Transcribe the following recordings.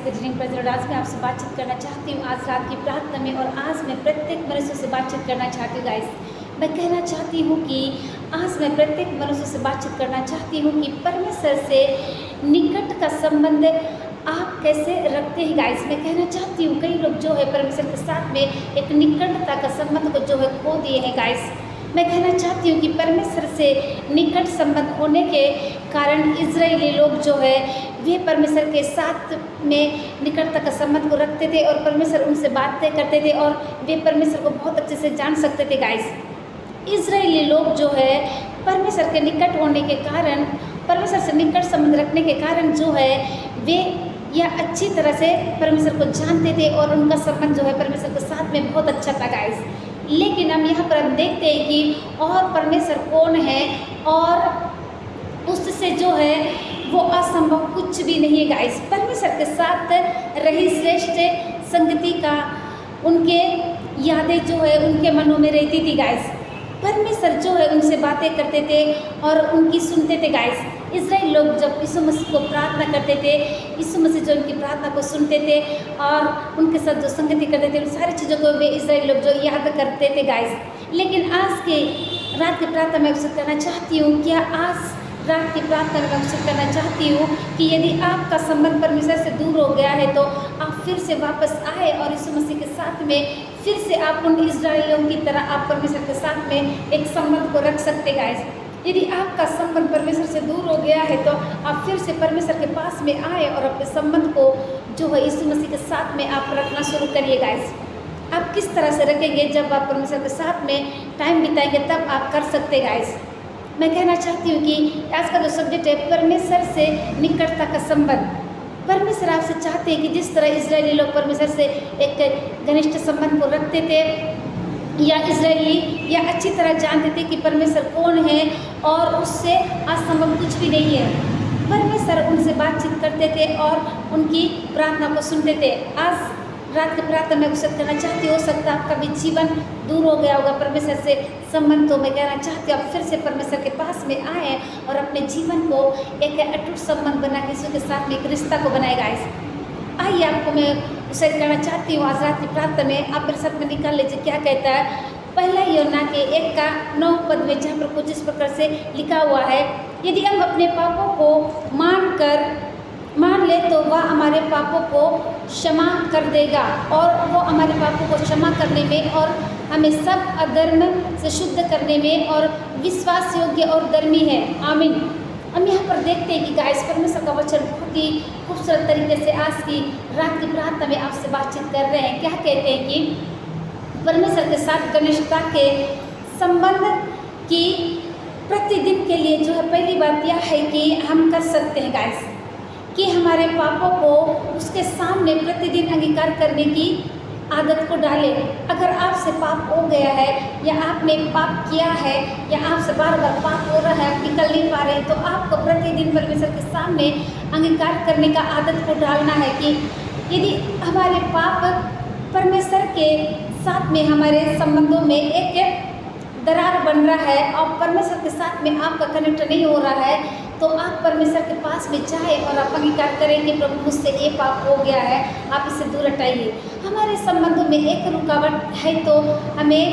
Visiting present. आज मैं आपसे बातचीत करना चाहती हूँ आज रात की प्रार्थना में, और आज मैं प्रत्येक मनुष्य से बातचीत करना चाहती हूँ। गाइस, मैं कहना चाहती हूँ कि आज मैं प्रत्येक मनुष्य से बातचीत करना चाहती हूँ कि परमेश्वर से निकट का संबंध आप कैसे रखते हैं। गाइस, मैं कहना चाहती हूँ कई लोग जो है परमेश्वर के साथ में एक निकटता का संबंध को जो है खो दिए हैं। गाइस, मैं कहना चाहती हूँ कि परमेश्वर से निकट संबंध होने के कारण इजरायली लोग जो है वे परमेश्वर के साथ में निकटता का संबंध को रखते थे और परमेश्वर उनसे बातें करते थे और वे परमेश्वर को बहुत अच्छे से जान सकते थे। गाइस, इजरायली लोग जो है परमेश्वर के निकट होने के कारण, परमेश्वर से निकट संबंध रखने के कारण जो है वे यह अच्छी तरह से परमेश्वर को जानते थे और उनका संबंध जो है परमेश्वर के साथ में बहुत अच्छा था। गाइस, लेकिन हम यहाँ पर हम देखते हैं कि और परमेश्वर कौन है और उससे जो है वो असंभव कुछ भी नहीं है। गाइस, परमेश्वर के साथ रही श्रेष्ठ संगति का उनके यादें जो है उनके मनों में रहती थी। गाइस, परमेश्वर जो है उनसे बातें करते थे और उनकी सुनते थे। गाइस, इजराइल लोग जब यीशु मसीह को प्रार्थना करते थे, यीशु मसीह जो उनकी प्रार्थना को सुनते थे और उनके साथ जो संगति करते थे, उन सारी चीज़ों को वे इजराइल लोग जो याद करते थे। गाइस, लेकिन आज के रात की प्रार्थना में अवसर करना चाहती हूँ, क्या आज रात की प्रार्थना में अवसर करना चाहती हूँ कि यदि आपका संबंध परमेश्वर से दूर हो गया है तो आप फिर से वापस आए और यीशु मसीह के साथ में फिर से आप उन इजराइलियों की तरह आप परमेश्वर के साथ में एक संबंध को रख सकते। गाइस, यदि आपका संबंध परमेश्वर से दूर हो गया है तो आप फिर से परमेश्वर के पास में आए और अपने संबंध को जो है यीशु मसीह के साथ में आप रखना शुरू करिए। गाइस, आप किस तरह से रखेंगे? जब आप परमेश्वर के साथ में टाइम बिताएंगे तब आप कर सकते। गाइस, मैं कहना चाहती हूँ कि आज का जो सब्जेक्ट है परमेश्वर से निकटता का संबंध। परमेश्वर आपसे चाहते हैं कि जिस तरह इजरायली लोग परमेश्वर से एक घनिष्ठ संबंध को रखते थे या इजरायली या अच्छी तरह जानते थे कि परमेश्वर कौन है और उससे असंभव कुछ भी नहीं है, परमेश्वर उनसे बातचीत करते थे और उनकी प्रार्थना को सुनते थे। आज रात की प्रार्थना में अवसर करना चाहती हो सकता है आपका भी जीवन दूर हो गया होगा परमेश्वर से संबंध, तो मैं कहना चाहती हूँ आप फिर से परमेश्वर के पास में आए और अपने जीवन को एक अटूट संबंध बना के यीशु के साथ में एक रिश्ता को बनाए। गाइस, आइए आपको मैं उसे करना चाहती हूँ आज रात की प्रार्थना में। आप मेरे साथ में निकाल लीजिए क्या कहता है पहला यूहन्ना के 1:9 में, जहाँ पर कुछ इस प्रकार से लिखा हुआ है, यदि हम अपने पापों को मान ले तो वह हमारे पापों को क्षमा कर देगा और वो हमारे पापों को क्षमा करने में और हमें सब अधर्म से शुद्ध करने में और विश्वास योग्य और धर्मी है। आमीन। हम यहाँ पर देखते हैं कि गाइस परमेश्वर का वचन बहुत ही खूबसूरत तरीके से आज की रात की प्रार्थना में आपसे बातचीत कर रहे हैं। क्या कहते हैं कि परमेश्वर के साथ घनिष्ठता के संबंध की प्रतिदिन के लिए जो है पहली बात यह है कि हम कर सकते हैं गाइस कि हमारे पापों को उसके सामने प्रतिदिन अंगीकार करने की आदत को डालें। अगर आपसे पाप हो गया है या आपने पाप किया है या आपसे बार बार पाप हो रहा है, आप निकल नहीं पा रहे, तो आपको प्रतिदिन परमेश्वर के सामने अंगीकार करने का आदत को डालना है कि यदि हमारे पाप परमेश्वर के साथ में हमारे संबंधों में एक दरार बन रहा है और परमेश्वर के साथ में आपका कनेक्ट नहीं हो रहा है, तो आप परमेश्वर के पास में जाए और आप अंगीकार करें कि प्रभु मुझसे ये पाप हो गया है, आप इससे दूर हटाइए। हमारे संबंधों में एक रुकावट है तो हमें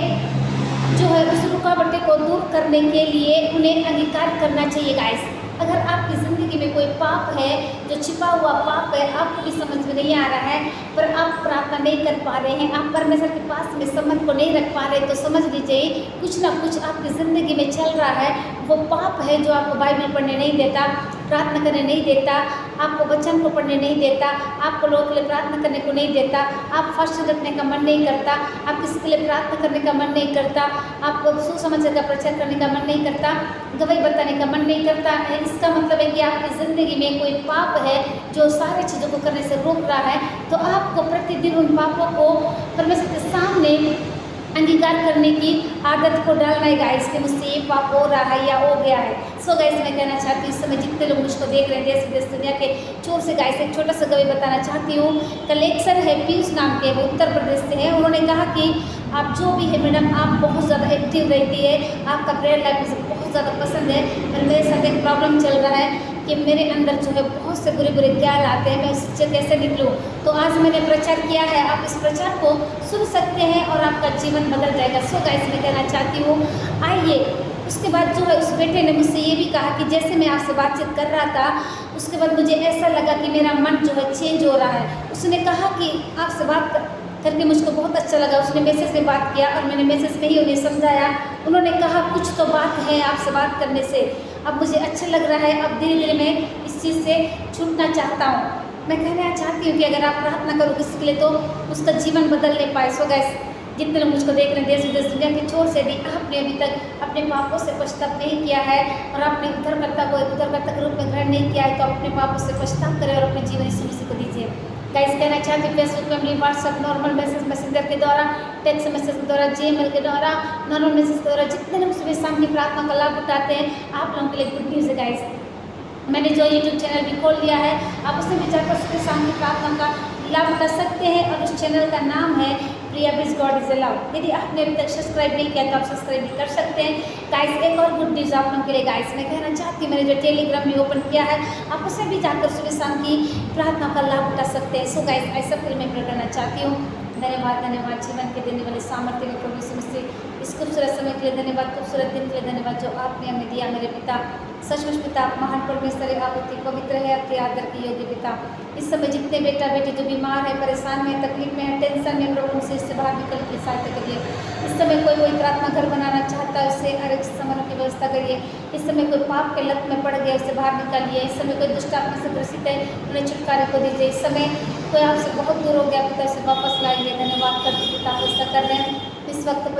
जो है उस रुकावटें को दूर करने के लिए उन्हें अंगीकार करना चाहिए। गाइस, अगर आपकी ज़िंदगी में कोई पाप है जो छिपा हुआ पाप है, आपको भी समझ में नहीं आ रहा है, पर आप प्रार्थना नहीं कर पा रहे हैं, आप परमेश्वर के पास में संबंध को नहीं रख पा रहे, तो समझ लीजिए कुछ ना कुछ आपकी ज़िंदगी में चल रहा है। वो पाप है जो आपको बाइबल पढ़ने नहीं देता, प्रार्थना करने नहीं देता, आपको वचन को पढ़ने नहीं देता, आपको लोगों के लिए प्रार्थना करने को नहीं देता, आप फास्ट रखने का मन नहीं करता, आप किसी के लिए प्रार्थना करने का मन नहीं करता, आपको सुसमाचार का प्रचार करने का मन नहीं करता, गवाही बताने का मन नहीं करता है। इसका मतलब है कि आपकी ज़िंदगी में कोई पाप है जो सारी चीज़ों को करने से रोक रहा है, तो आपको प्रतिदिन उन पापों को परमेश्वर के सामने अंगीकार करने की आदत को डालना है। गाइस, कि मुझसे ये पाप हो रहा है या हो गया है। सो गाइस, मैं कहना चाहती हूँ इस समय जितने लोग मुझको देख रहे हैं देश विदेश दुनिया के चोर से, गाइस एक छोटा सा गवाही बताना चाहती हूँ। कलेक्टर है पीयूष नाम के, वो उत्तर प्रदेश से हैं। उन्होंने कहा कि आप जो भी है मैडम, आप बहुत ज़्यादा एक्टिव रहती है, आपका प्रेयर लाइफ मुझे बहुत ज़्यादा पसंद है, पर मेरे साथ एक प्रॉब्लम चल रहा है। कि मेरे अंदर जो है बहुत से बुरे बुरे ख्याल आते हैं, मैं उससे कैसे निकलूँ। तो आज मैंने प्रचार किया है, आप इस प्रचार को सुन सकते हैं और आपका जीवन बदल जाएगा। सो गाइस, मैं कहना चाहती हूँ आइए। उसके बाद जो है उस बेटे ने मुझसे ये भी कहा कि जैसे मैं आपसे बातचीत कर रहा था, उसके बाद मुझे ऐसा लगा कि मेरा मन जो है चेंज हो रहा है। उसने कहा कि आपसे बात करके मुझको बहुत अच्छा लगा। उसने मैसेज में बात किया और मैंने मैसेज में ही उन्हें समझाया। उन्होंने कहा कुछ तो बात है आपसे बात करने से, अब मुझे अच्छा लग रहा है, अब धीरे धीरे मैं इस चीज़ से छूटना चाहता हूँ। मैं कहना चाहती हूँ कि अगर आप प्रार्थना करो किसी के लिए तो उसका जीवन बदलने पाए। सो गाइस, जितने लोग मुझको देख रहे हैं देश विदेश दुनिया के छोर से, यदि आपने अभी तक अपने पापों से पश्चाताप नहीं किया है और आपने उद्धारकर्ता के रूप में ग्रहण नहीं किया है, तो अपने पापों से पश्चाताप करें और अपने जीवन यीशु मसीह को दीजिए। गाइस, कहना चाहती हूँ फेसबुक पे, अपनी व्हाट्सएप नॉर्मल मैसेज मैसेंजर के द्वारा, टेक्स्ट मैसेज के द्वारा, जीमेल के द्वारा, नॉर्मल मैसेज के द्वारा, जितने लोग सुबह शाम की प्रार्थना का लाभ उठाते हैं, आप लोगों के लिए गुड न्यूज़ है। गाइस, मैंने जो यूट्यूब चैनल भी खोल लिया है, आप उसमें भी जाकर सुबह शाम की प्रार्थना का लाभ उठा सकते हैं और उस चैनल का नाम है प्रिया बिज गॉड इज अलाउड। यदि आपने अभी तक सब्सक्राइब नहीं किया तो आप सब्सक्राइब भी कर सकते हैं। गाइस, एक और गुड न्यूज़ आप लोगों के लिए। गाइस, मैं कहना चाहती हूँ मैंने जो टेलीग्राम भी ओपन किया है, आप उसे भी जाकर सुबह शाम की प्रार्थना का लाभ उठा सकते हैं। सो गाइस, ऐसा फिर मैं करना चाहती हूँ। धन्यवाद, धन्यवाद जीवन के देने वाले सामर्थ्य में प्रभु यीशु मसीह, इस खूबसूरत समय के लिए धन्यवाद, खूबसूरत दिन के लिए धन्यवाद जो आपने हमें दिया। मेरे पिता, सचमुच पिता, आप महान परमेश्वर है, आप अति पवित्र है, अति आदर के योग्य पिता। इस समय जितने बेटा बेटी जो बीमार है, परेशान में, तकलीफ में है, टेंशन में, प्रभु उनसे इससे बाहर निकल के सहायता करिए। इस समय कोई प्रार्थना घर बनाना चाहता है, उससे हर एक सामानों की व्यवस्था करिए। इस समय कोई पाप के लत में पड़ गया, उससे बाहर निकालिए। इस समय कोई दुष्ट आत्मा से ग्रसित है, उन्हें छुटकारे को दीजिए। इस समय कोई आपसे बहुत दूर हो गया, पिता उसे वापस लाइए। धन्यवाद करते पिता, आप ऐसा कर रहे हैं इस वक्त।